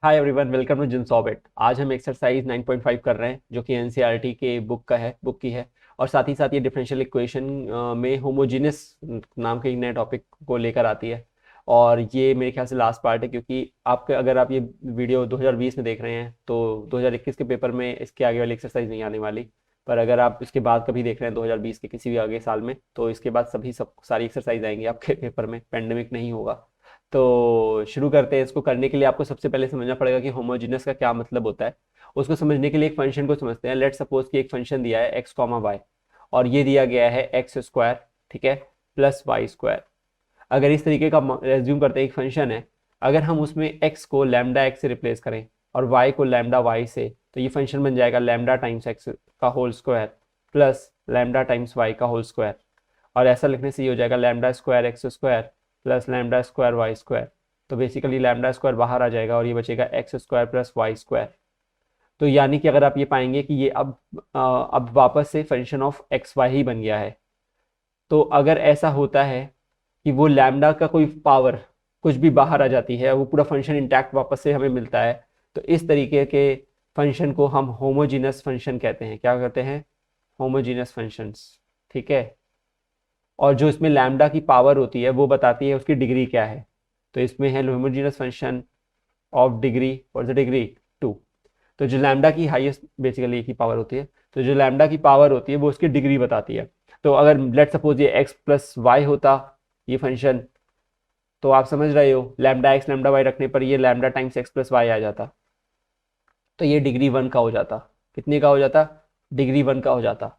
Hi everyone, welcome to gym Sobit. आज हम exercise 9.5 कर रहे हैं जो कि एनसीईआरटी के बुक की है। और साथ ही साथ ये डिफरेंशियल इक्वेशन में होमोजेनियस नाम के एक नए टॉपिक को लेकर आती है। और ये मेरे ख्याल से लास्ट पार्ट है, क्योंकि आपके अगर आप ये वीडियो 2020 में देख रहे हैं तो 2021 के पेपर में इसके आगे वाली एक्सरसाइज नहीं आने वाली। पर अगर आप इसके बाद कभी देख रहे हैं 2020 के किसी भी आगे साल में, तो इसके बाद सब सारी एक्सरसाइज आएंगी आपके पेपर में, पेंडेमिक नहीं होगा। तो शुरू करते हैं। इसको करने के लिए आपको सबसे पहले समझना पड़ेगा कि होमोजेनस का क्या मतलब होता है। उसको समझने के लिए एक फंक्शन को समझते हैं। लेट सपोज कि एक फंक्शन दिया है एक्स कॉमा वाई, और ये दिया गया है एक्स स्क्वायर, ठीक है, प्लस वाई स्क्वायर। अगर इस तरीके का रेज्यूम करते हैं, एक फंक्शन है, अगर हम उसमें एक्स को लैम्डा एक्स से रिप्लेस करें और वाई को लैम्डा वाई से, तो ये फंक्शन बन जाएगा लैम्डा टाइम्स एक्स का whole square plus lambda times y का होल स्क्वायर। और ऐसा लिखने से ये हो जाएगा lambda square x square plus lambda square y square. तो बेसिकली लैम्डा स्क्वायर बाहर आ जाएगा और ये बचेगा x square plus y square. तो यानी कि अगर आप ये पाएंगे कि ये अब वापस से function of x why he बन गया है। तो अगर ऐसा होता है कि वो लैम्डा का कोई पावर कुछ भी बाहर आ जाती है, वो पूरा फंक्शन इंटैक्ट वापस से हमें मिलता है, तो इस तरीके के फंक्शन को हम होमोजीनस फंक्शन कहते हैं। क्या कहते हैं? होमोजीनस फंक्शंस, ठीक है। और जो इसमें लैम्डा की पावर होती है वो बताती है उसकी डिग्री क्या है। तो इसमें है होमोजेनस फंक्शन ऑफ डिग्री, और द डिग्री 2। तो जो लैम्डा की हाईएस्ट बेसिकली एक ही पावर होती है, तो जो लैम्डा की पावर होती है वो उसकी डिग्री बताती है। तो अगर लेट सपोज ये x प्लस वाई होता ये फंक्शन, तो आप समझ रहे हो लैम्डा एक्स लैम्डा वाई रखने पर ये lambda times x plus y आ जाता। तो ये डिग्री 1 का हो जाता। कितने का हो जाता? डिग्री 1 का हो जाता।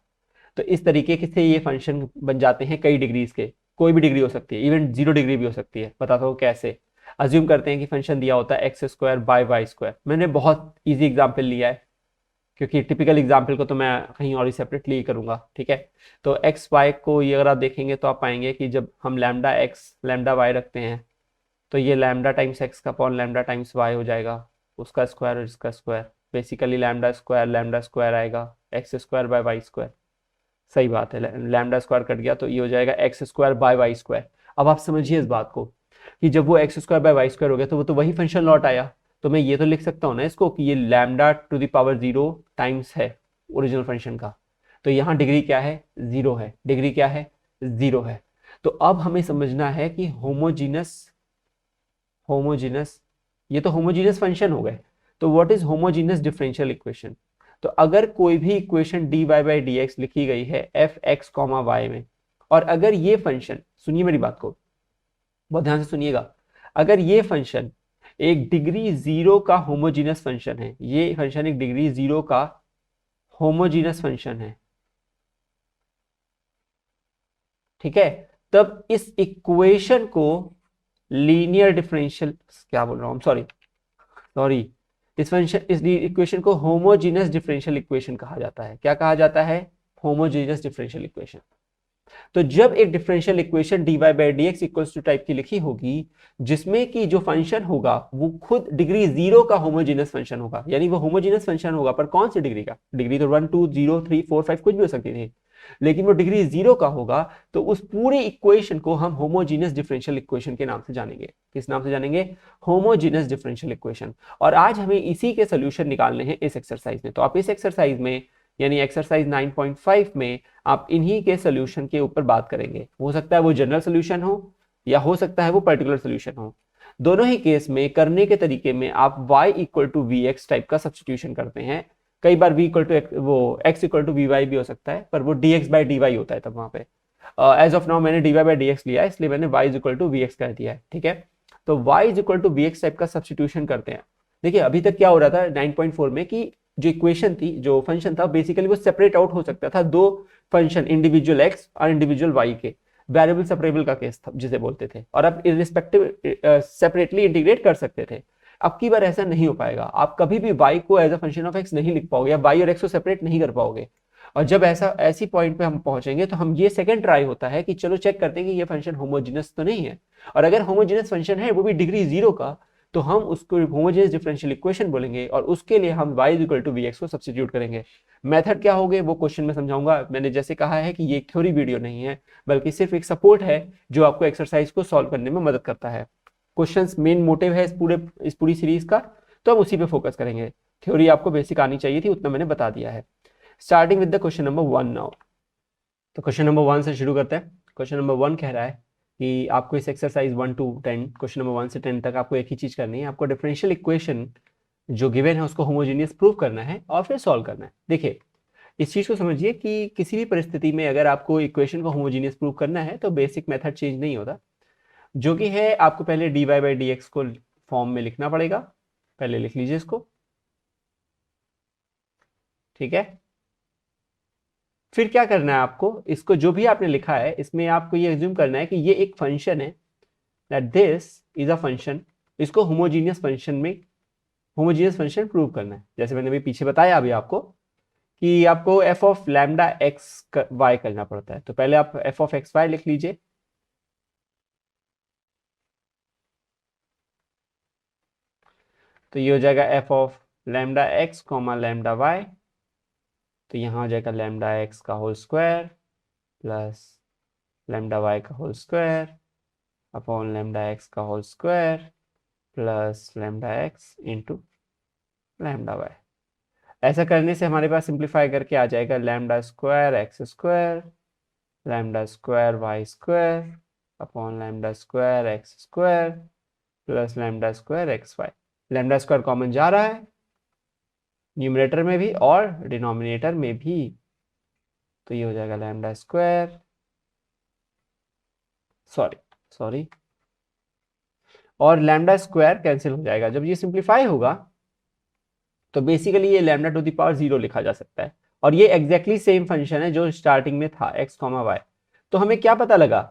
तो इस तरीके से ये फंक्शन बन जाते हैं कई डिग्रीज के। कोई भी डिग्री हो सकती है, इवन 0 डिग्री भी हो सकती है। बताता हूँ कैसे। अज्यूम करते हैं कि फंक्शन दिया होता है x square by y square. मैंने बहुत इजी एग्जाम्पल लिया है, क्योंकि टिपिकल एग्जाम्पल को तो मैं कहीं और ही सेपरेटली करूंगा, ठीक है। तो एक्स वाई को ये अगर आप देखेंगे तो आप पाएंगे कि जब हम लैम्डा एक्स लैम्डा वाई रखते हैं, तो ये लैम्डा टाइम्स एक्स का अपॉन लैम्डा टाइम्स वाई हो जाएगा, उसका स्क्वायर और इसका स्क्वायर। बेसिकली लैम्डा स्क्वायर आएगा x square by y square. सही बात है, लैम्डा स्क्वायर कट गया तो ये हो जाएगा x square by y square. अब आप समझिए इस बात को कि जब वो x square by y square हो गया तो वो तो वही फंक्शन लौट आया। तो मैं ये तो लिख सकता हूँ ना इसको कि ये lambda two the power 0 times है ओरिजिनल फंक्शन का। तो यहाँ डिग्री क्या है? 0 है। डिग्री क्या है? 0 है। तो अब हमें समझना है कि होमोजीनस होमोजीनस ये तो होमोजीनस फंक्शन हो गए। तो what is homogeneous differential equation? तो अगर कोई भी equation d y by d x लिखी गई है एफ एक्स कॉमा वाई में, और अगर ये फंक्शन, सुनिए मेरी बात को बहुत ध्यान से सुनिएगा, अगर ये फंक्शन एक डिग्री 0 का होमोजीनस फंक्शन है, ये फंक्शन एक डिग्री 0 का होमोजीनस फंक्शन है, ठीक है, तब इस इक्वेशन को लीनियर डिफरेंशियल, क्या बोल रहा हूं, सॉरी सॉरी, इस इक्वेशन को होमोजीनस डिफरेंशियल इक्वेशन कहा जाता है। क्या कहा जाता है? Homogeneous differential equation. तो जब एक differential equation dy by d x equals to type की लिखी होगी, जिसमें कि जो फंक्शन होगा वो खुद डिग्री 0 का होमोजीनस फंक्शन होगा, यानी वो होमोजीनस फंक्शन होगा, पर कौन सी डिग्री का? डिग्री तो 1 2 0 3 4 5 कुछ भी हो सकती थी, लेकिन वो डिग्री 0 का होगा। तो उस पूरी इक्वेशन को हम होमोजीनस डिफरेंशियल इक्वेशन के नाम से जानेंगे। किस नाम से जानेंगे? Homogeneous differential equation. और आज हमें इसी के सोल्यूशन निकालने हैं इस एक्सरसाइज में। तो आप इस एक्सरसाइज में, यानी एक्सरसाइज 9.5 में, आप इन्हीं के सोल्यूशन के ऊपर बात करेंगे। हो सकता है वो जनरल सोल्यूशन हो या हो सकता है वो पर्टिकुलर सोल्यूशन हो। दोनों ही केस में करने के तरीके में आप y equal to v x type का सब्सटीट्यूशन करते हैं। कई बार v इक्वल टू वो x equal to v y भी हो सकता है, पर वो dx बाई डी वाई होता है तब वहां पे। एज ऑफ नाउ मैंने d y by d x लिया है, इसलिए मैंने y equal to v x कर दिया है, ठीक है। तो y equal to v x type का सब्सटीट्यूशन करते हैं। देखिए अभी तक क्या हो रहा था 9.4 में कि जो इक्वेशन थी, जो फंक्शन था, बेसिकली वो सेपरेट आउट हो सकता था दो फंक्शन, इंडिविजुअल एक्स और इंडिविजुअल वाई के। वेरिएबल सेपरेबल का केस था जिसे बोलते थे, और आप इररिस्पेक्टिव सेपरेटली इंटीग्रेट कर सकते थे। अब की बार ऐसा नहीं हो पाएगा। आप कभी भी y को as a function of x नहीं लिख पाओगे, या y और x को सेपरेट नहीं कर पाओगे। और जब ऐसी पॉइंट पे हम पहुंचेंगे तो हम ये सेकंड ट्राई होता है कि चलो चेक करते हैं कि ये फंक्शन होमोजीनस तो नहीं है। और अगर होमोजीनस फंक्शन है, वो भी डिग्री 0 का, तो हम उसको होमोजेनियस डिफरेंशियल इक्वेशन बोलेंगे, और उसके लिए हम y equal to v x को सब्स्टिट्यूट करेंगे। मेथड क्या होगे वो क्वेश्चन में समझाऊंगा। मैंने जैसे कहा है कि ये एक थ्योरी वीडियो नहीं है, बल्कि सिर्फ एक सपोर्ट है जो आपको एक्सरसाइज को सॉल्व करने में मदद करता है। क्वेश्चंस मेन मोटिव है इस पूरी सीरीज का। तो हम उसी पे फोकस करेंगे। थ्योरी आपको बेसिक आनी चाहिए थी, उतना मैंने बता दिया है। Starting with the question number 1 now. तो क्वेश्चन नंबर 1 से शुरू करते हैं। क्वेश्चन नंबर 1 कह रहा है कि आपको इस एक्सरसाइज 1 to 10, क्वेश्चन नंबर 1 से 10 तक आपको एक ही चीज करनी है, आपको डिफरेंशियल इक्वेशन जो गिवन है उसको होमोजेनियस प्रूव करना है और फिर सॉल्व करना है। देखिए इस चीज को समझिए कि किसी भी परिस्थिति में अगर आपको इक्वेशन को होमोजेनियस प्रूव करना है तो बेसिक मेथड चेंज नहीं होता, जो कि है आपको पहले dy बाई डी एक्स को फॉर्म में लिखना पड़ेगा। पहले लिख लीजिए इसको, ठीक है। फिर क्या करना है आपको, इसको जो भी आपने लिखा है इसमें आपको ये एज्यूम करना है कि ये एक फंक्शन है, that this is a function. इसको होमोजीनियस होमोजीनियस फंक्शन प्रूव करना है। जैसे मैंने अभी पीछे बताया अभी आपको कि आपको f of lambda x y करना पड़ता है। तो पहले आप एफ ऑफ एक्स वाई लिख लीजिए। तो ये हो जाएगा f of lambda x comma lambda y. तो यहाँ हो जाएगा लैम्डा एक्स का whole square plus lambda y का whole square upon lambda x का whole square plus lambda x into lambda y. ऐसा करने से हमारे पास सिंप्लीफाई करके आ जाएगा lambda square x square lambda square y square upon lambda square x square plus lambda square x y. Lambda square common जा रहा है न्यूमरेटर में भी और डिनोमिनेटर में भी। तो ये हो जाएगा लैम्डा स्क्वायर, सॉरी और लैम्डा स्क्वायर कैंसिल हो जाएगा। जब ये सिंप्लीफाई होगा तो बेसिकली ये लैम्डा टू द पावर 0 लिखा जा सकता है। और ये एग्जैक्टली सेम फंक्शन है जो स्टार्टिंग में था एक्स कॉमा वाई। तो हमें क्या पता लगा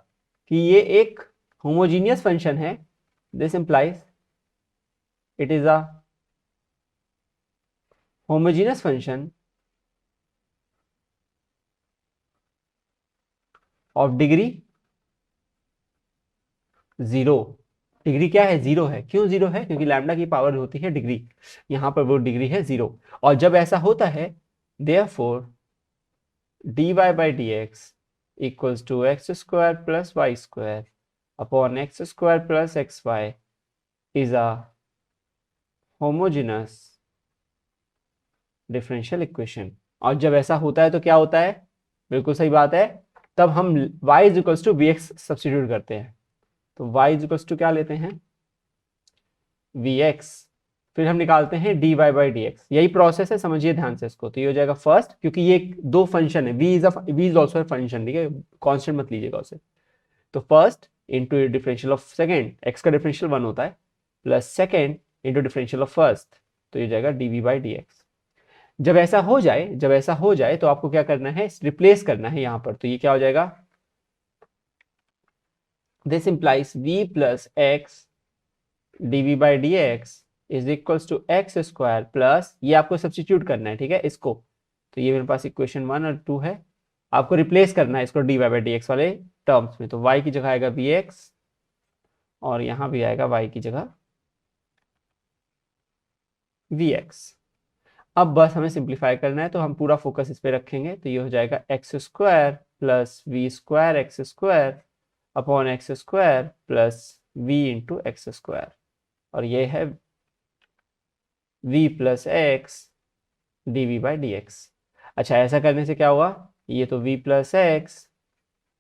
कि ये एक होमोजीनियस फंक्शन है। This implies it is a homogeneous function of degree 0। Degree क्या है? 0 है। क्यों 0 है? क्योंकि लैम्डा की पावर होती है डिग्री, यहां पर वो डिग्री है 0। और जब ऐसा होता है therefore dy by d x equals to x square plus y square upon x square plus x y is a homogeneous differential equation. और जब ऐसा होता है तो क्या होता है? बिल्कुल सही बात है, तब हम y is equals to v x substitute करते हैं। तो y इज इक्वल्स टू क्या लेते हैं? V x. फिर हम निकालते हैं dy बाई डी एक्स। यही प्रोसेस है, समझिए ध्यान से इसको। तो ये हो जाएगा फर्स्ट, क्योंकि ये दो फंक्शन है, v इज ऑल्सो फंक्शन, ठीक है, कॉन्स्टेंट मत लीजिएगा उसे। तो first into differential of second, x का डिफरेंशियल 1 होता है, plus second into differential of first. तो ये जाएगा d v by d x. जब ऐसा हो जाए तो आपको क्या करना है? रिप्लेस करना है यहां पर। तो ये क्या हो जाएगा? This implies v plus x dv by d x is equals to x square plus, ये आपको सब्सटीट्यूट करना है, ठीक है, इसको। तो ये मेरे पास इक्वेशन 1 और 2 है, आपको रिप्लेस करना है इसको dy बाई डी एक्स वाले टर्म्स में। तो y की जगह आएगा vx और यहां भी आएगा y की जगह vx। अब बस हमें सिंप्लीफाई करना है, तो हम पूरा फोकस इस पे रखेंगे। तो ये हो जाएगा x square plus v square x square upon x square plus v into x square. और ये है v plus x d v by d x. अच्छा, ऐसा करने से क्या होगा? ये तो v plus x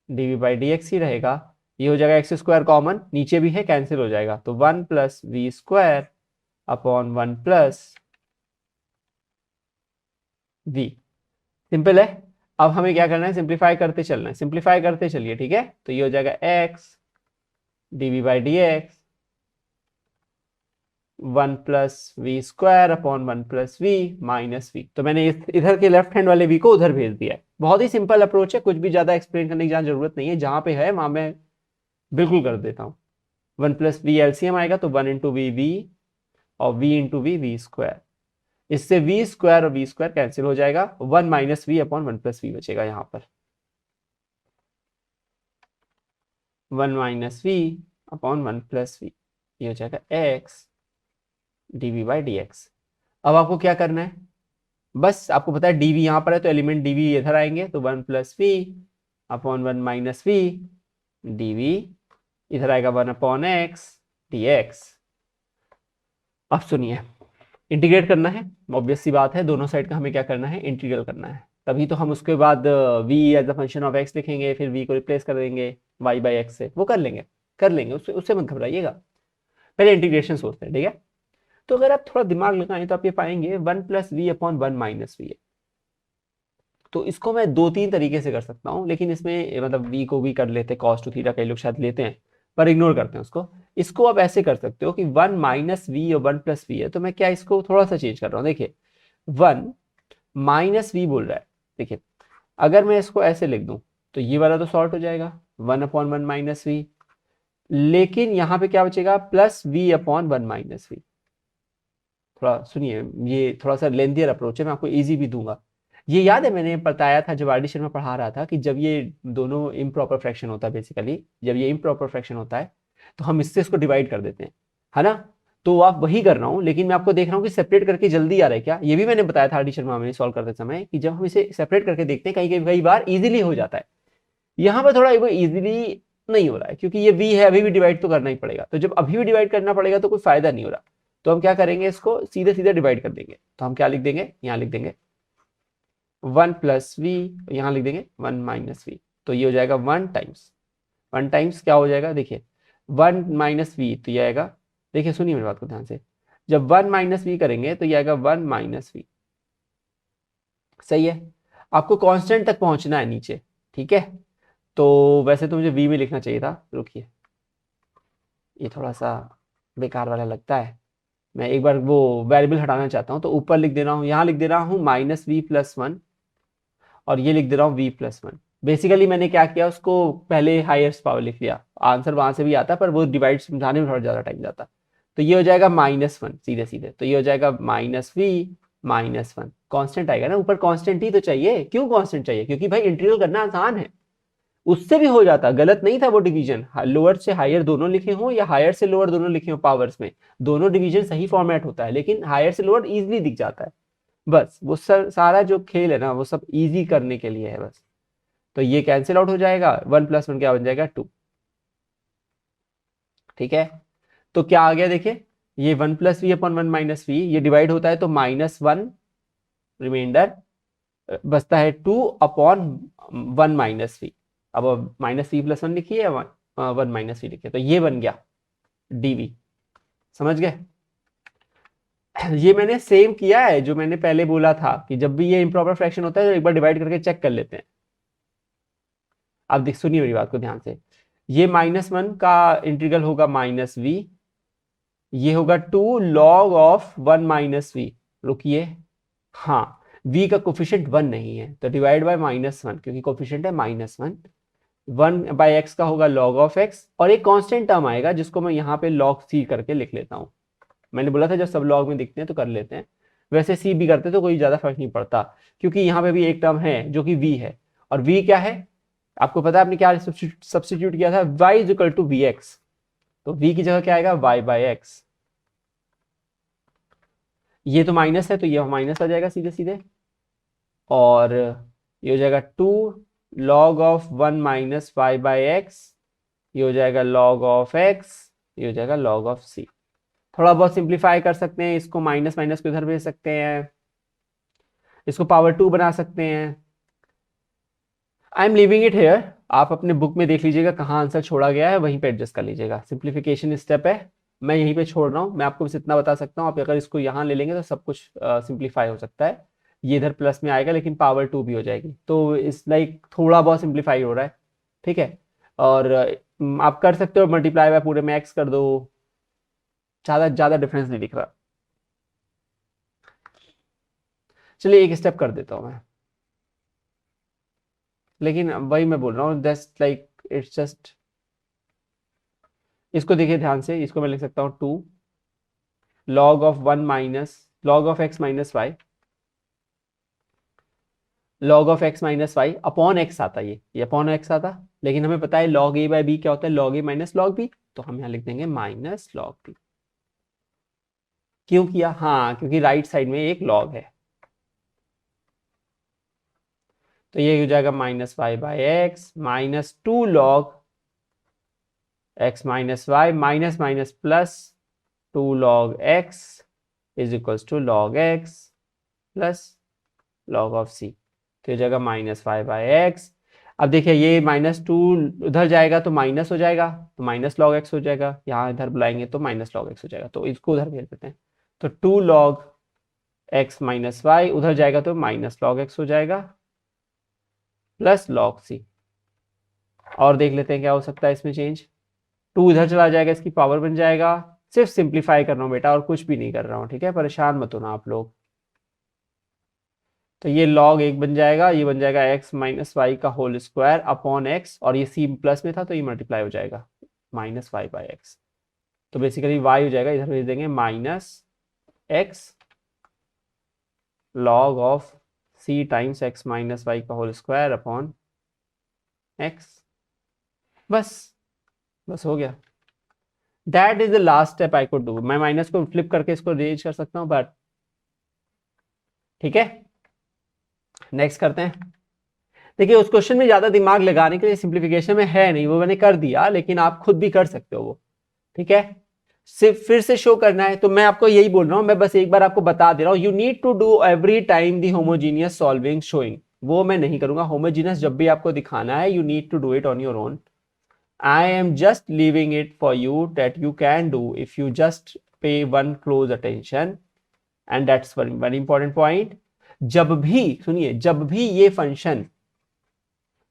d v by d x ही रहेगा। ये हो जाएगा एक्स स्क्वायर कॉमन, नीचे भी है, कैंसिल हो जाएगा। तो 1 plus v square upon 1 plus v। सिंपल है। अब हमें क्या करना है? सिंप्लीफाई करते चलना है, सिंप्लीफाई करते चलिए, ठीक है। तो ये हो जाएगा x d v by d x 1 plus v square upon 1 plus v minus v. तो मैंने इधर के लेफ्ट हैंड वाले वी को उधर भेज दिया है। बहुत ही सिंपल अप्रोच है, कुछ भी ज्यादा एक्सप्लेन करने की जरूरत नहीं है, जहां पे है वहां मैं बिल्कुल कर देता हूँ। 1 प्लस वी एलसीएम आएगा तो 1 इंटू वी वी और v इंटू वी स्क्वायर। इससे वी स्क्वायर और वी स्क्वायर कैंसिल हो जाएगा, 1 minus v upon 1 plus v बचेगा यहाँ पर। 1 minus v upon 1 plus v, ये हो जाएगा x d v by d x. अब आपको क्या करना है? बस आपको पता है dv यहाँ पर है तो एलिमेंट dv इधर आएंगे, तो 1 plus v upon 1 minus v dv, इधर आएगा 1 अपॉन एक्स डी एक्स। अब सुनिए, इंटीग्रेट करना है, ऑब्वियस सी बात है, दोनों साइड का हमें क्या करना है, इंटीग्रल करना है। तभी तो हम उसके बाद v as a function of x लिखेंगे, फिर v को रिप्लेस कर देंगे y बाई x से, वो कर लेंगे उससे उससे मत घबराइएगा, पहले इंटीग्रेशन सोचते हैं, ठीक है। तो अगर आप थोड़ा दिमाग लगाएं तो आप ये पाएंगे 1+v/1 - v है। तो इसको मैं 2-3 तरीके से कर सकता हूँ, लेकिन इसमें मतलब v को भी कर लेते, cos टू थीटा कई लोग शायद लेते हैं, पर इग्नोर करते हैं उसको। इसको आप ऐसे कर सकते हो कि 1 - v और 1+v है, तो मैं क्या इसको थोड़ा सा चेंज कर रहा हूँ, देखिए 1 - v बोल रहा है, देखिए अगर मैं इसको ऐसे लिख दूं तो ये वाला तो सॉल्व हो जाएगा 1/1 - v, लेकिन यहाँ पे क्या बचेगा +v/1 - v। थोड़ा सुनिए, ये थोड़ा सा लेंथियर अप्रोच है, मैं आपको इजी भी दूंगा। ये याद है मैंने बताया था जब आर डी शर्मा पढ़ा रहा था कि जब ये दोनों इम्प्रॉपर फ्रैक्शन होता है, बेसिकली जब ये इम्प्रॉपर फ्रैक्शन होता है तो हम इससे इसको डिवाइड कर देते हैं, है ना। तो आप वही कर रहा हूँ, लेकिन मैं आपको देख रहा हूँ कि सेपरेट करके जल्दी आ रहा है क्या, ये भी मैंने बताया था आर डी शर्मा में सॉल्व करते समय कि जब हम इसे सेपरेट करके देखते हैं कई बार इजीली हो जाता है। यहाँ पर थोड़ा इजीली नहीं हो रहा है क्योंकि ये v है, अभी भी डिवाइड तो करना ही पड़ेगा, तो जब अभी भी डिवाइड करना पड़ेगा तो कोई फायदा नहीं हो रहा। तो हम क्या करेंगे, इसको सीधे सीधे डिवाइड कर देंगे, तो हम क्या लिख देंगे, यहाँ लिख देंगे 1+v, यहाँ लिख देंगे 1 - v, तो ये हो जाएगा 1 टाइम्स क्या हो जाएगा, देखिए 1 - v, तो ये आएगा, देखिए सुनिए मेरी बात को ध्यान से, जब 1 - v करेंगे तो ये आएगा 1 - v, सही है। आपको कांस्टेंट तक पहुंचना है नीचे, ठीक है। तो वैसे तो मुझे v में लिखना चाहिए था, रुकिए ये थोड़ा सा बेकार वाला लगता है, मैं एक बार वो वेरिएबल हटाना चाहता हूँ, तो ऊपर लिख दे रहा हूँ, यहाँ लिख दे रहा हूँ -v+1 और ये लिख दे रहा हूँ v+1। बेसिकली मैंने क्या किया, उसको पहले हाईएस्ट पावर लिख लिया, आंसर वहां से भी आता पर वो डिवाइड समझाने में थोड़ा ज़्यादा टाइम जाता। तो ये हो जाएगा -1 सीधे सीधे, तो ये हो जाएगा -v-1, कांस्टेंट आएगा ना, ऊपर कांस्टेंट ही तो चाहिए। क्यों कांस्टेंट चाहिए, क्योंकि भाई इंटीग्रल करना आसान है, उससे भी हो जाता, गलत नहीं था वो डिवीजन, लोअर से हायर दोनों लिखे हो या हायर से लोअर दोनों लिखे हो पावर्स में, दोनों डिवीजन सही फॉर्मेट होता है, लेकिन हायर से लोअर इजीली दिख जाता है। बस वो सारा जो खेल है ना वो सब इजी करने के लिए है बस। तो ये कैंसिल आउट हो जाएगा, 1+1 क्या बन जाएगा 2, ठीक है। तो क्या आ गया देखिए, ये 1+v/1 - v ये डिवाइड होता है तो -1 रिमाइंडर बचता है 2/1 - v। अब -v+1 लिखिए या 1 - v लिखिए, तो ये बन गया dv, समझ गए। ये मैंने सेम किया है जो मैंने पहले बोला था कि जब भी ये इम्प्रॉपर फ्रैक्शन होता है तो एक बार डिवाइड करके चेक कर लेते हैं। अब देख सुनिए मेरी बात को ध्यान से, ये -1 का इंटीग्रल होगा -v, ये होगा 2 log ऑफ 1 - v, रुकिए, हाँ v का कोफिशिएंट 1 नहीं है तो डिवाइड बाय -1, क्योंकि कोफिशिएंट है -1, 1/x का होगा log ऑफ x, और एक कांस्टेंट टर्म आएगा जिसको मैं यहाँ पे log c करके लिख लेता हूँ। मैंने बोला था जब सब लॉग में दिखते हैं तो कर लेते हैं, वैसे सी भी करते तो कोई ज्यादा फर्क नहीं पड़ता, क्योंकि यहाँ पे भी एक टर्म है जो कि v है, और v क्या है आपको पता है, आपने क्या सब्स्टिट्यूट किया था, y = vx, तो v की जगह क्या आएगा y/x, ये तो माइनस है तो ये माइनस आ जाएगा सीधे सीधे, और ये हो जाएगा 2 log ऑफ 1 - y/x, ये हो जाएगा log ऑफ x, ये हो जाएगा log ऑफ c। थोड़ा बहुत सिंप्लीफाई कर सकते हैं, इसको माइनस माइनस को इधर भेज सकते हैं, इसको पावर 2 बना सकते हैं। I am leaving it here, आप अपने बुक में देख लीजिएगा कहाँ आंसर छोड़ा गया है, वहीं पे एडजस्ट कर लीजिएगा, सिंप्लीफिकेशन स्टेप है, मैं यहीं पे छोड़ रहा हूँ। मैं आपको बस इतना बता सकता हूँ, आप अगर इसको यहाँ ले लेंगे तो सब कुछ सिंप्लीफाई हो सकता है, ये इधर प्लस में आएगा लेकिन पावर 2 भी हो जाएगी, तो इस लाइक थोड़ा बहुत सिंप्लीफाई हो रहा है, ठीक है। और आप कर सकते हो मल्टीप्लाई बाय पूरे में एक्स कर दो, ज़्यादा ज़्यादा डिफरेंस नहीं दिख रहा। चलिए एक स्टेप कर देता हूँ मैं, लेकिन वही मैं बोल रहा हूँ जस्ट लाइक इट्स जस्ट, इसको देखिए ध्यान से, इसको मैं लिख सकता हूँ 2 log of 1 minus log of x - y, log of x - y upon x आता, ये अपॉन x आता, लेकिन हमें पता है log a/b क्या होता है, log a - log b, तो हम यहाँ लिख देंगे -log b। क्यों किया, हाँ क्योंकि राइट साइड में एक log है, तो ये हो जाएगा -y/x -2 log x - y, minus minus plus 2 log x is equals to log x plus log of c. तो ये जगह -5/x। अब देखिए ये -2 उधर जाएगा तो माइनस हो जाएगा, तो माइनस लॉग एक्स हो जाएगा, यहाँ इधर बुलाएंगे तो माइनस लॉग एक्स हो जाएगा, तो इसको उधर भेज देते हैं। तो 2 लॉग एक्स माइनस वाई, उधर जाएगा तो माइनस लॉग एक्स हो जाएगा प्लस लॉग सी। और देख लेते हैं क्या हो सकता है इसमें चेंज। 2 इधर चला जाएगा, इसकी पावर बन जाएगा। सिर्फ सिंप्लीफाई कर रहा हूँ बेटा, और कुछ भी नहीं कर रहा हूँ, ठीक है, परेशान मत होना आप लोग। तो ये log 1 बन जाएगा, ये बन जाएगा x माइनस वाई का होल स्क्वायर अपॉन x, और ये c प्लस में था तो ये मल्टीप्लाई हो जाएगा -5/x। तो बेसिकली y हो जाएगा, इधर भेज देंगे -x log of c times x minus y का होल स्क्वायर अपॉन x। बस बस हो गया। That is the last step I could do. मैं माइनस को फ्लिप करके इसको रेंज कर सकता हूँ, बट ठीक है, नेक्स्ट करते हैं। देखिए उस क्वेश्चन में ज्यादा दिमाग लगाने के लिए सिंप्लीफिकेशन में है नहीं, वो मैंने कर दिया, लेकिन आप खुद भी कर सकते हो वो, ठीक है। सिर्फ फिर से शो करना है तो मैं आपको यही बोल रहा हूं, मैं बस एक बार आपको बता दे रहा हूं, you need to do every time the homogeneous solving showing. वो मैं नहीं करूंगा। होमोजीनियस जब भी आपको दिखाना है you need to do it on your own. I am just leaving it for you that you can do if you just pay one close attention, and that's very important point. जब भी सुनिए, जब भी ये function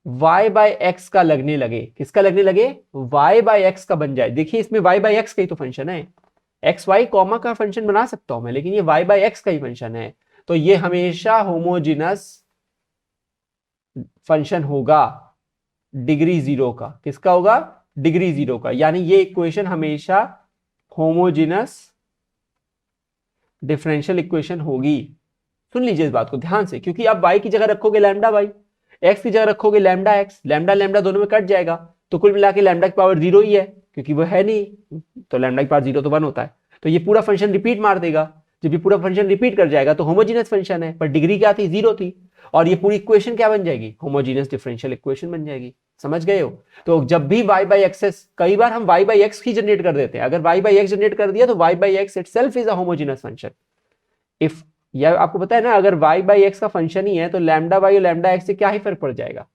y/x का लगने लगे, किसका लगने लगे, y/x का बन जाए। देखिए इसमें y/x का ही तो फंक्शन है, एक्स वाई कॉमा का फंक्शन बना सकता हूं मैं, लेकिन ये y/x का ही फंक्शन है, तो ये हमेशा होमोजिनस फंक्शन होगा डिग्री 0 का। किसका होगा, डिग्री 0 का। यानी ये इक्वेशन हमेशा होमोजिनस डिफरेंशियल इक्वेशन होगी। सुन लीजिए इस बात को ध्यान से, क्योंकि आप y की जगह रखोगे लैम्डा वाई, x की जगह रखोगे लैम्डा एक्स, लैम्डा लैम्डा दोनों में कट जाएगा, तो कुल मिला के लैम्डा की पावर 0 ही है, क्योंकि वो है नहीं, तो लैम्डा की पावर 0 तो 1 होता है। तो ये पूरा फंक्शन रिपीट मार देगा। जब ये पूरा फंक्शन रिपीट कर जाएगा तो होमोजीनियस फंक्शन है, पर डिग्री क्या थी, 0 थी, और ये पूरी इक्वेशन क्या बन जाएगी, होमोजीनियस डिफरेंशियल इक्वेशन बन जाएगी। समझ गए हो। तो जब भी y/x, कई बार हम y/x ही जनरेट कर देते हैं, अगर y/x जनरेट कर दिया तो y/x itself is a homogeneous function. If यह आपको पता है ना, अगर y/x का फंक्शन ही है तो लैम्डा वाई और लैम्डा एक्स से क्या ही फर्क पड़ जाएगा।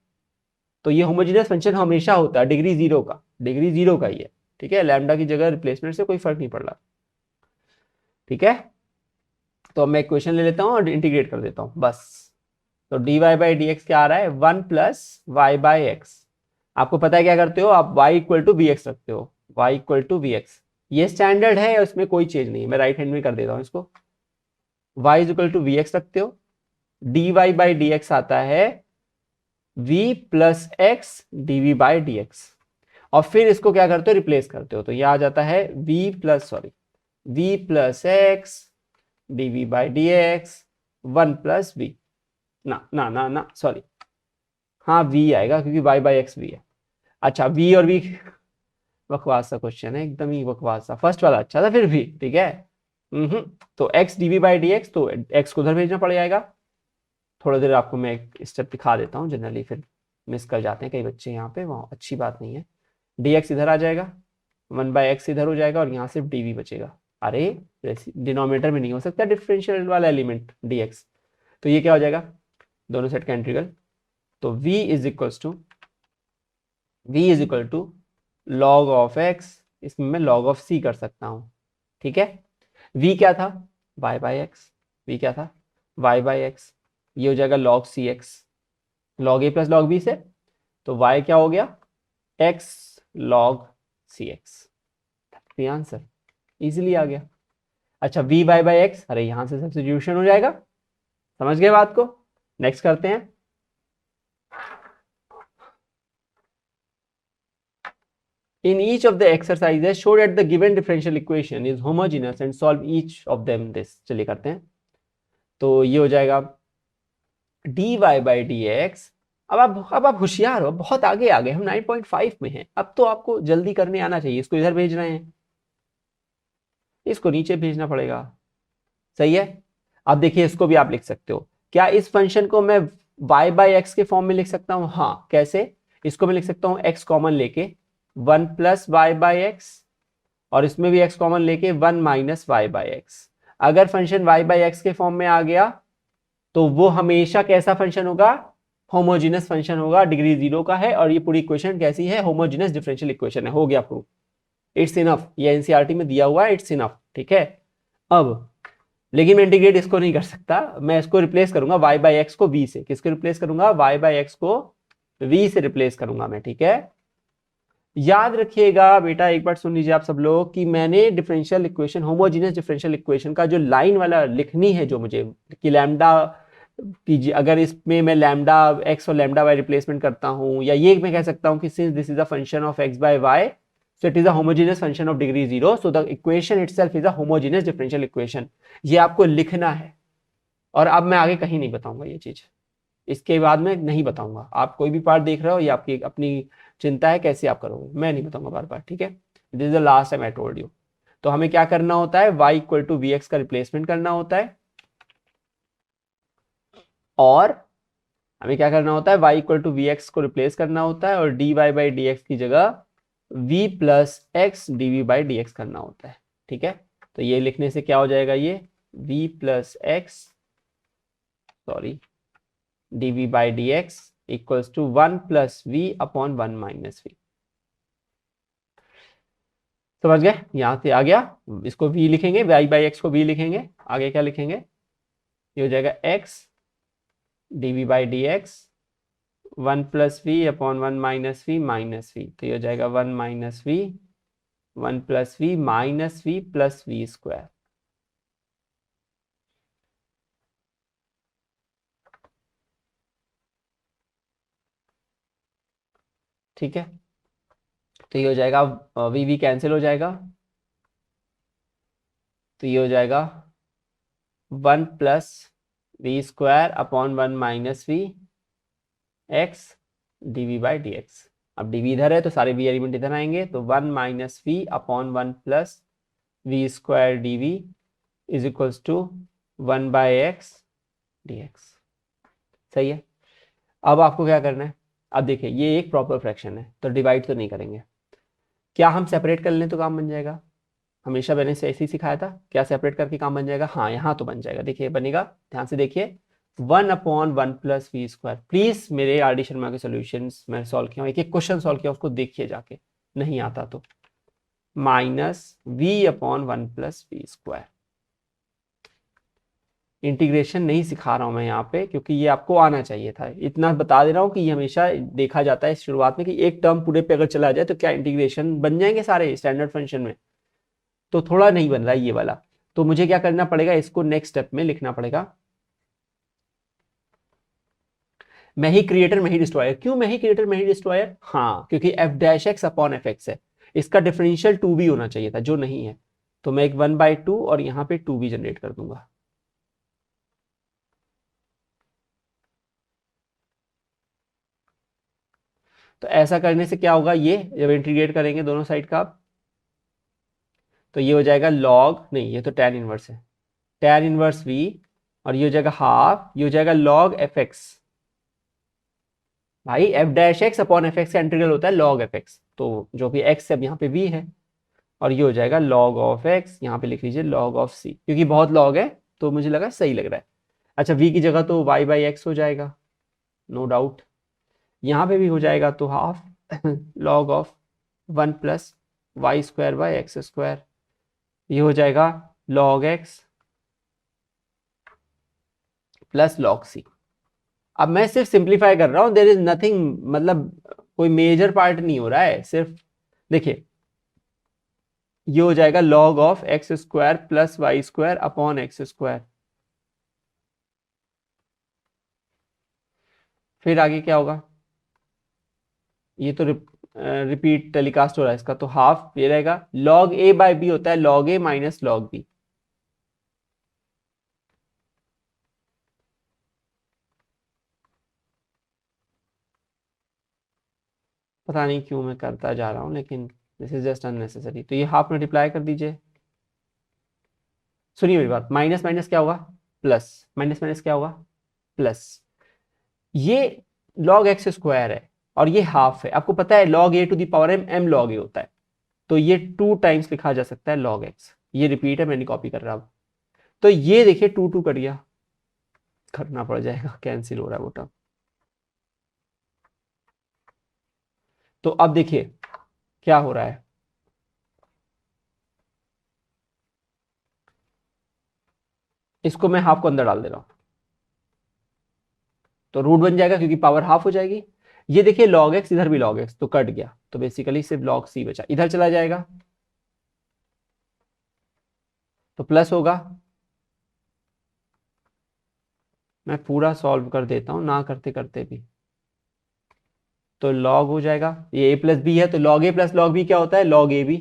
तो ये होमोजीनियस फंक्शन हमेशा होता है डिग्री 0 का, डिग्री 0 का ही है, ठीक है। लैम्डा की जगह रिप्लेसमेंट से कोई फर्क नहीं पड़ रहा, ठीक है। तो अब मैं इक्वेशन ले लेता हूं और इंटीग्रेट कर देता हूं बस। तो dy/dx क्या आ रहा है, 1 + y/x। आपको पता है क्या करते हो आप, y = vx रखते हो, y = vx। ये स्टैंडर्ड है, उसमें कोई चेंज नहीं है। मैं राइट हैंड में कर देता हूं इसको, y = vx रखते हो, dy/dx आता है v + x dv/dx, और फिर इसको क्या करते हो, रिप्लेस करते हो, तो ये आ जाता है v + x dv/dx 1 + v, ना ना ना ना सॉरी, हाँ v आएगा क्योंकि y/x v है। अच्छा v और v बकवास सा क्वेश्चन है, एकदम ही बकवास सा। फर्स्ट वाला अच्छा था, फिर भी ठीक है। तो x dv/dx, तो x को उधर भेजना पड़ जाएगा। थोड़ा देर आपको मैं एक स्टेप दिखा देता हूँ, जनरली फिर मिस कर जाते हैं कई बच्चे यहाँ पे, वहाँ अच्छी बात नहीं है। dx इधर आ जाएगा, 1/x इधर हो जाएगा, और यहाँ सिर्फ dv बचेगा। अरे डिनोमिनेटर में नहीं हो सकता डिफरेंशियल वाला एलिमेंट dx, तो ये क्या हो जाएगा, दोनों सेट का इंटीग्रल। तो v is equal to log of x, इसमें मैं log ऑफ c कर सकता हूँ, ठीक है। v क्या था, y/x, v क्या था, y/x, ये हो जाएगा log cx, log a + log b से, तो y क्या हो गया, x log cx। Answer easily आ गया। अच्छा v/x, अरे यहां से सब्स्टिट्यूशन हो जाएगा, समझ गए बात को। नेक्स्ट करते हैं। In each of the exercises, show that the given differential equation is homogeneous and solve each of them this। चलिए करते हैं। तो ये हो जाएगा dy/dx। अब आप होशियार हो, बहुत आगे आ गए, हम 9.5 में हैं, अब तो आपको जल्दी करने आना चाहिए। इसको इधर भेज रहे हैं, इसको नीचे भेजना पड़ेगा, सही है। अब देखिए इसको भी आप लिख सकते हो। क्या इस फंक्शन को मैं y/x के फॉर्म में लिख सकता हूं, हाँ कैसे, इसको मैं लिख सकता हूं x कॉमन लेके 1 + y/x, और इसमें भी x कॉमन लेके 1 - y/x। अगर फंक्शन y बाई एक्स के फॉर्म में आ गया तो वो हमेशा कैसा फंक्शन होगा, होमोजीनस फंक्शन होगा, डिग्री 0 का है, और ये पूरी इक्वेशन कैसी है, होमोजीनस डिफरेंशियल इक्वेशन है। हो गया प्रूफ, इट्स इनफ, ये एनसीईआरटी में दिया हुआ है, इट्स इनफ, ठीक है। अब लेकिन मैं इंटीग्रेट इसको नहीं कर सकता, मैं इसको रिप्लेस करूंगा y बाई एक्स को v से। किसको रिप्लेस करूंगा, y बाई एक्स को v से रिप्लेस करूंगा मैं, ठीक है। याद रखिएगा बेटा, एक बार सुन लीजिए आप सब लोग कि मैंने differential equation, homogeneous differential equation का जो लाइन वाला लिखनी है जो मुझे, कि लैम्डा की, अगर इसमें मैं लैम्डा एक्स और लैम्डा वाई रिप्लेसमेंट करता हूं, या ये मैं कह सकता हूं कि since this is a function of x by y, so it is a homogeneous function of degree 0, so the equation itself is a homogeneous differential equation। ये आपको लिखना है, और अब मैं आगे कहीं नहीं बताऊंगा ये चीज, इसके बाद में नहीं बताऊंगा। आप कोई भी पार्ट देख रहे हो, ये आपकी अपनी चिंता है कैसे आप करोगे, मैं नहीं बताऊंगा बार बार, ठीक है। This is the last time I told you. तो हमें क्या करना होता है, y equal to v x का रिप्लेसमेंट करना होता है, और हमें क्या करना होता है, y equal to v x को रिप्लेस करना होता है, और dy बाई डी एक्स की जगह v plus x d v by d x करना होता है, ठीक है। तो ये लिखने से क्या हो जाएगा, ये v plus x, sorry, d v by d x equals to 1 plus v upon 1 minus v. समझ गए, यहां से आ गया। इसको v लिखेंगे, y बाई एक्स को v लिखेंगे, आगे क्या लिखेंगे, ये हो जाएगा x d v by d x 1 plus v upon 1 minus v minus v. तो ये हो जाएगा 1 minus v 1 plus v minus v plus v square. ठीक है, तो ये हो जाएगा, वी वी कैंसिल हो जाएगा, तो ये हो जाएगा 1 plus v square upon 1 minus v x d v by d x. अब डी वी इधर है तो सारे वी एलिमेंट इधर आएंगे, तो 1 minus v upon 1 plus v square d v is equals to 1 by x d x. सही है। अब आपको क्या करना है, अब देखिए ये एक प्रॉपर फ्रैक्शन है तो डिवाइड तो नहीं करेंगे, क्या हम सेपरेट कर लें तो काम बन जाएगा, हमेशा मैंने से ऐसे ही सिखाया था, क्या सेपरेट करके काम बन जाएगा, हाँ यहाँ तो बन जाएगा, देखिए बनेगा, ध्यान से देखिए, 1 upon 1 plus v square. Please मेरे आर डी शर्मा के सॉल्यूशंस मैं सॉल्व किया हूँ, एक एक क्वेश्चन सॉल्व किया, उसको देखिए जाके, नहीं आता तो, minus v upon 1 plus v square. Integration नहीं सिखा रहा हूं मैं यहाँ पे, क्योंकि ये आपको आना चाहिए था, इतना बता दे रहा हूँ कि ये हमेशा देखा जाता है शुरुआत में कि एक टर्म पूरे पे अगर चला जाए तो क्या इंटीग्रेशन बन जाएंगे सारे स्टैंडर्ड फंक्शन में, तो थोड़ा नहीं बन रहा है ये वाला। तो मुझे क्या करना पड़ेगा, इसको नेक्स्ट स्टेप में लिखना पड़ेगा, मैं ही क्रिएटर मैं ही डिस्ट्रॉयर। क्यों मैं ही क्रिएटर मैं ही डिस्ट्रॉयर, हाँ क्योंकि F dash x upon f x है, इसका डिफरेंशियल 2 भी होना चाहिए था जो नहीं है, तो मैं एक 1/2 और यहाँ पे 2 भी जनरेट कर दूंगा। तो ऐसा करने से क्या होगा, ये जब इंटीग्रेट करेंगे दोनों साइड का आप, तो ये हो जाएगा लॉग, नहीं ये तो tan इनवर्स है, tan इनवर्स v, और ये हो जाएगा हाफ, ये हो जाएगा log एफ एक्स। भाई F dash x upon f x का इंटीग्रल होता है log एफ एक्स, तो जो भी x है अब यहाँ पे v है, और ये हो जाएगा log ऑफ x, यहाँ पे लिख लीजिए log ऑफ c, क्योंकि बहुत log है तो मुझे लगा सही लग रहा है। अच्छा v की जगह तो y बाई एक्स हो जाएगा, नो डाउट, यहाँ पे भी हो जाएगा तो half log of 1 plus y square by x square, ये हो जाएगा log x plus log c। अब मैं सिर्फ सिंप्लीफाई कर रहा हूं, देयर इज नथिंग, मतलब कोई मेजर पार्ट नहीं हो रहा है, सिर्फ देखिए ये हो जाएगा log of x square plus y square upon x square. फिर आगे क्या होगा, ये तो रिपीट टेलीकास्ट हो रहा है इसका, तो हाफ ये रहेगा, log a बाई बी होता है log a minus log b। पता नहीं क्यों मैं करता जा रहा हूं, लेकिन दिस इज जस्ट अननेसेसरी। तो ये हाफ मल्टीप्लाई कर दीजिए, सुनिए मेरी बात, माइनस माइनस क्या होगा प्लस, माइनस माइनस क्या होगा प्लस, ये log एक्स स्क्वायर है और ये हाफ है, आपको पता है log a to the power m log a होता है, तो ये 2 टाइम्स लिखा जा सकता है log x, ये रिपीट है मैं नहीं कॉपी कर रहा अब, तो ये देखिए 2 कट गया, करना पड़ जाएगा, कैंसिल हो रहा है वो टर्म। तो अब देखिए क्या हो रहा है, इसको मैं हाफ को अंदर डाल दे रहा हूं, तो रूट बन जाएगा क्योंकि पावर हाफ हो जाएगी। ये देखिए लॉग एक्स, इधर भी लॉग एक्स, तो कट गया, तो बेसिकली सिर्फ लॉग सी बचा, इधर चला जाएगा तो प्लस होगा। मैं पूरा सॉल्व कर देता हूं ना करते करते भी, तो लॉग हो जाएगा, ये a प्लस बी है, तो लॉग ए प्लस लॉग बी क्या होता है, लॉग ए बी।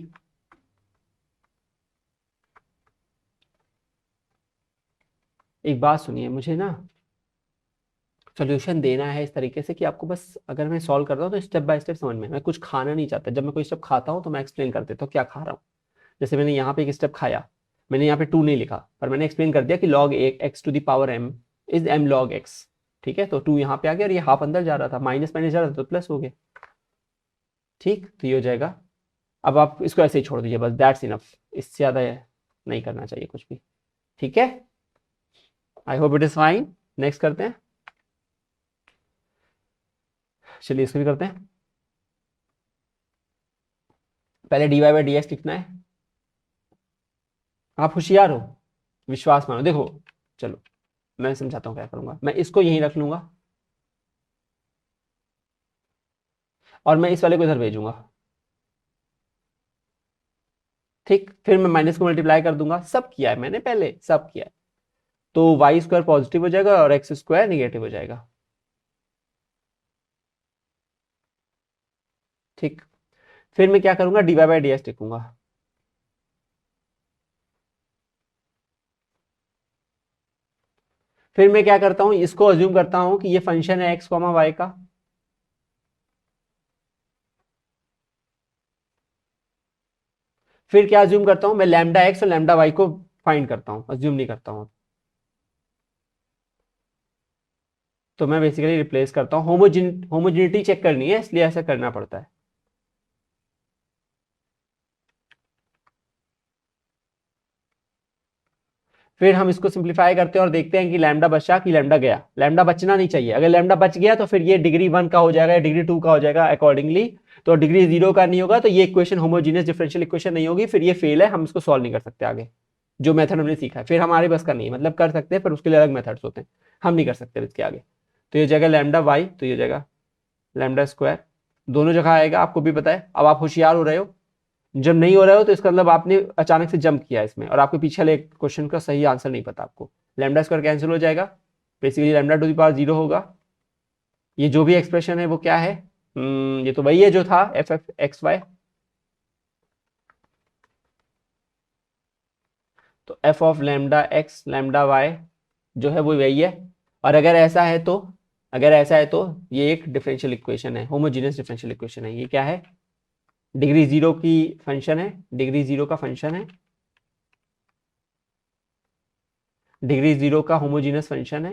एक बात सुनिए, मुझे ना सोल्यूशन देना है इस तरीके से कि आपको बस, अगर मैं सॉल्व कर रहा हूँ तो स्टेप बाय स्टेप समझ में, मैं कुछ खाना नहीं चाहता, जब मैं कोई स्टेप खाता हूँ तो मैं एक्सप्लेन कर देता हूँ क्या खा रहा हूँ। जैसे मैंने यहाँ पे एक स्टेप खाया, मैंने यहाँ पे 2 नहीं लिखा, पर मैंने एक्सप्लेन कर दिया कि log x to the power m is m log x। ठीक है, तो 2 यहाँ पे आ गया और ये हाफ अंदर जा रहा था, माइनस माइनस जा रहा था तो प्लस हो गया। ठीक, तो ये हो जाएगा। अब आप इसको ऐसे ही छोड़ दीजिए, बस दैट्स इनफ, इससे ज़्यादा नहीं करना चाहिए कुछ भी। ठीक है, I hope it is fine. Next करते हैं, चलिए इसको भी करते हैं। पहले dy बाई डी एक्स लिखना है, आप होशियार हो, विश्वास मानो। देखो चलो मैं समझाता हूँ क्या करूंगा, मैं इसको यहीं रख लूंगा और मैं इस वाले को इधर भेजूंगा। ठीक, फिर मैं माइनस को मल्टीप्लाई कर दूंगा, सब किया है मैंने पहले, सब किया है। तो वाई स्क्वायर पॉजिटिव हो जाएगा और एक्स स्क्वायर निगेटिव हो जाएगा। ठीक, फिर मैं क्या करूंगा, d y by d x लिखूंगा। फिर मैं क्या करता हूं, इसको अज्यूम करता हूं कि ये फंक्शन है एक्स कॉमा वाई का। फिर क्या अज्यूम करता हूं, मैं लैम्डा एक्स और लैम्डा वाई को फाइंड करता हूं, अज्यूम नहीं करता हूं। तो मैं बेसिकली रिप्लेस करता हूं, होमोजिनिटी चेक करनी है इसलिए ऐसा करना पड़ता है। फिर हम इसको सिंप्लीफाई करते हैं और देखते हैं कि लैम्डा बचा कि लैम्डा गया। लैम्डा बचना नहीं चाहिए, अगर लैम्डा बच गया तो फिर ये डिग्री 1 का हो जाएगा, डिग्री 2 का हो जाएगा अकॉर्डिंगली। तो डिग्री 0 का नहीं होगा तो ये इक्वेशन होमोजीनियस डिफरेंशियल इक्वेशन नहीं होगी, फिर ये फेल है, हम इसको सॉल्व नहीं कर सकते आगे। जो मेथड हमने सीखा है, फिर हमारे बस का नहीं, मतलब कर सकते हैं पर उसके लिए अलग मेथड्स होते हैं, हम नहीं कर सकते इसके आगे। तो ये जगह लैम्डा वाई, तो ये जगह लैम्डा स्क्वायर, दोनों जगह आएगा, आपको भी पता है। अब आप होशियार हो रहे हो, जब नहीं हो रहे हो तो इसका मतलब आपने अचानक से जंप किया इसमें और आपके पीछे वाले क्वेश्चन का सही आंसर नहीं पता आपको। लैम्डा स्क्वायर कैंसिल हो जाएगा, basically lambda two the power 0 होगा। ये जो भी एक्सप्रेशन है वो क्या है, ये तो वही है जो था एफ एफ एक्स वाई, तो f of lambda x lambda y जो है वो वही है। और अगर ऐसा है तो, अगर ऐसा है तो ये एक डिफरेंशियल इक्वेशन है, होमोजीनियस डिफरेंशियल इक्वेशन है। ये क्या है, डिग्री 0 की फंक्शन है, डिग्री 0 का फंक्शन है, डिग्री 0 का होमोजीनियस फंक्शन है,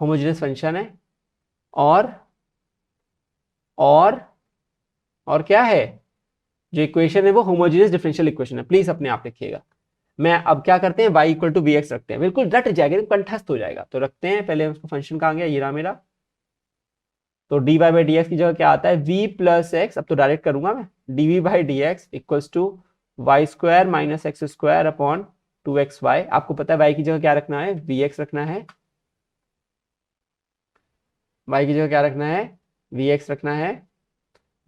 होमोजीनियस फंक्शन है। और और और क्या है, जो इक्वेशन है वो होमोजीनियस डिफरेंशियल इक्वेशन है, प्लीज अपने आप लिखिएगा। मैं अब क्या करते हैं, y equal to v x रखते हैं, बिल्कुल रट जाएगा, कंठस्थ हो जाएगा। तो रखते हैं पहले, उसको फंक्शन कहाँ गया, ये रहा मेरा। तो d y by d x की जगह क्या आता है, v प्लस एक्स, अब तो डायरेक्ट करूंगा मैं, d v by d x equals to y square minus x square upon 2xy। आपको पता है y की जगह क्या रखना है, vx रखना है, y की जगह क्या रखना है, vx रखना है,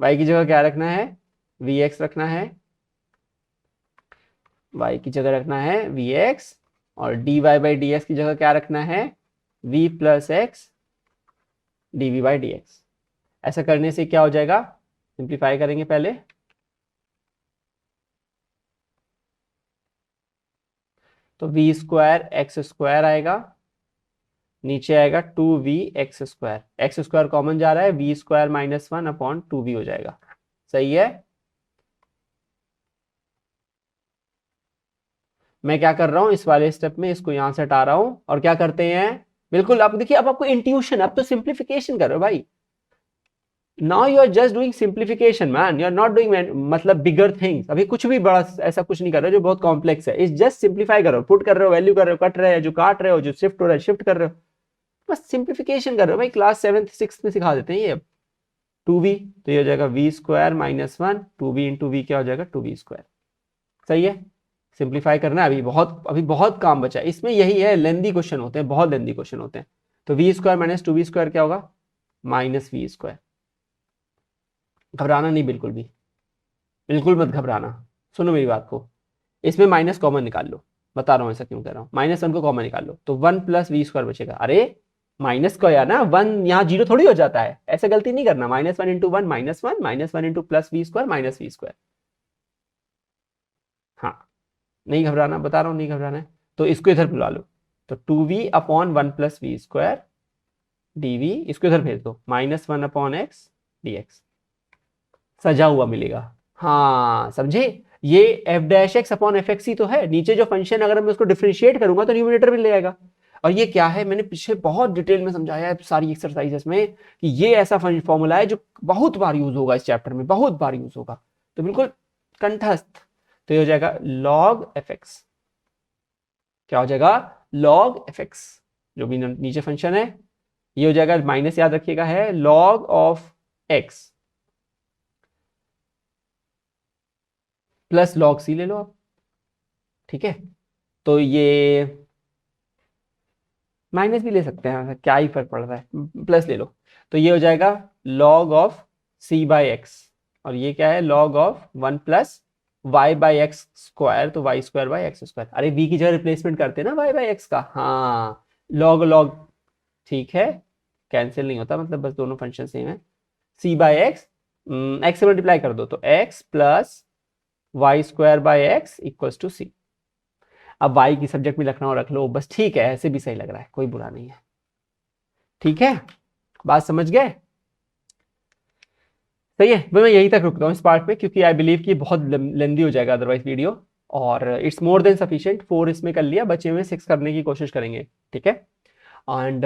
y की जगह क्या रखना है, vx रखना है, y की जगह रखना है vx, और dy बाई डी एक्स की जगह क्या रखना है, v plus x dv by d x. ऐसा करने से क्या हो जाएगा, सिंप्लीफाई करेंगे पहले, तो वी स्क्वायर एक्स स्क्वायर आएगा, नीचे आएगा 2v एक्स स्क्वायर कॉमन जा रहा है, we square minus 1 upon 2v हो जाएगा। सही है। मैं क्या कर रहा हूं, इस वाले स्टेप में इसको यहां से हटा रहा हूं और क्या करते हैं, बिल्कुल आप देखिए, अब आपको इंट्यूशन, अब तो सिंप्लीफिकेशन कर रहे हो भाई। Now you are just doing simplification man, you are not doing मतलब बिगर थिंग्स। अभी कुछ भी बड़ा ऐसा कुछ नहीं कर रहे हो जो बहुत कॉम्प्लेक्स है, इस जस्ट सिंप्लीफाई कर रहे हो, पुट कर रहे हो, वैल्यू कर रहे हो, कट रहे हो, जो काट रहे हो, जो शिफ्ट हो रहा है शिफ्ट कर रहे हो, बस सिंप्लीफिकेशन कर रहे हो भाई। क्लास 7th 6th में सिखा देते हैं ये। 2v, तो ये हो जाएगा v square minus 1, 2v into v क्या हो जाएगा 2v स्क्वायर। सही है, सिंप्लीफाई करना है, अभी बहुत काम बचा है इसमें। यही है, लेंदी क्वेश्चन होते हैं, बहुत लेंदी क्वेश्चन होते हैं। तो we square minus 2v square क्या होगा, माइनस वी स्क्वायर। घबराना नहीं, बिल्कुल भी, बिल्कुल मत घबराना। सुनो मेरी बात को, इसमें माइनस कॉमन निकाल लो, बता रहा हूँ ऐसा क्यों कर रहा हूँ। -1 को कॉमन निकाल लो तो 1 प्लस वी स्क्वायर बचेगा। अरे माइनस को या ना 1 यहाँ 0 थोड़ी हो जाता है, ऐसे गलती नहीं करना। -1 into 1 -1, -1 into plus v square minus v square. हाँ, नहीं घबराना, बता रहा हूँ नहीं घबराना है। तो इसको इधर बुला लो, तो 2v upon 1 plus v square dv, इसको इधर भेज दो, -1 अपॉन एक्स dx, सजा हुआ मिलेगा। हाँ समझे, ये f dash x upon f x ही तो है नीचे जो फंक्शन, अगर मैं उसको डिफरेंशिएट करूंगा तो न्यूमरेटर में ले आएगा। और ये क्या है, मैंने पीछे बहुत डिटेल में समझाया है सारी एक्सरसाइजेस में कि ये ऐसा फॉर्मूला है जो बहुत बार यूज होगा इस चैप्टर में, बहुत बार यूज होगा, तो बिल्कुल कंठस्थ। तो ये हो जाएगा लॉग एफ एक्स, क्या हो जाएगा लॉग एफ एक्स, जो भी नीचे फंक्शन है। ये हो जाएगा माइनस, याद रखिएगा, है log of x plus log c ले लो आप, ठीक है। तो ये माइनस भी ले सकते हैं, क्या ही फर्क पड़ रहा है, प्लस ले लो। तो ये हो जाएगा log of c by x, और ये क्या है log of 1 plus y by x square, तो y square by x square. अरे वी की जगह रिप्लेसमेंट करते हैं ना वाई बाई एक्स का, हाँ लॉग लॉग, ठीक है, कैंसिल नहीं होता, मतलब बस दोनों फंक्शन सेम है। सी बाई एक्स, एक्स से मल्टीप्लाई कर दो तो x plus y square by x equals to c. अब वाई की सब्जेक्ट में रखना हो रख लो, बस ठीक है, ऐसे भी सही लग रहा है, कोई बुरा नहीं है, ठीक है, बात समझ गए। सही है, मैं यहीं तक रुकता हूँ इस पार्ट पे, क्योंकि आई बिलीव कि बहुत लेंदी हो जाएगा अदरवाइज वीडियो, और इट्स मोर देन सफिशिएंट। 4 इसमें कर लिया, बचे हुए 6 करने की कोशिश करेंगे, ठीक है। एंड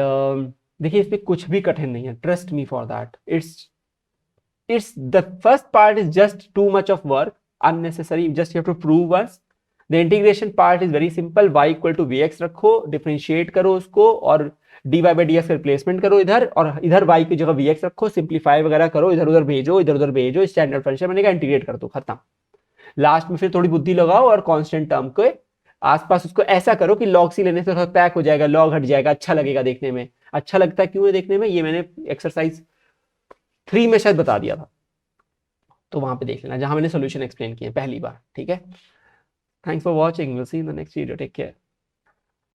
देखिए इसमें कुछ भी कठिन नहीं है, trust me for that. It's the first part is just too much of work, unnecessary, just you have to prove once. The integration part is very simple, y equal to vx रखो, differentiate करो उसको, और dy by dx का replacement करो इधर, और इधर y की जगह vx रखो, सिंप्लीफाई वगैरह करो, इधर उधर भेजो, इधर उधर भेजो, स्टैंडर्ड फंक्शन बनेगा, इंटीग्रेट कर दो, खत्म। लास्ट में फिर थोड़ी बुद्धि लगाओ और कांस्टेंट टर्म के आसपास उसको ऐसा करो कि log c लेने से थोड़ा पैक हो जाएगा, log हट जाएगा, अच्छा लगेगा देखने में। अच्छा लगता है क्यों है देखने में, ये मैंने एक्सरसाइज 3 में शायद बता दिया था, तो वहां पे देख लेना जहां मैंने सोल्यूशन एक्सप्लेन किए पहली बार, ठीक है। Thanks for watching, will see in the next video, take care.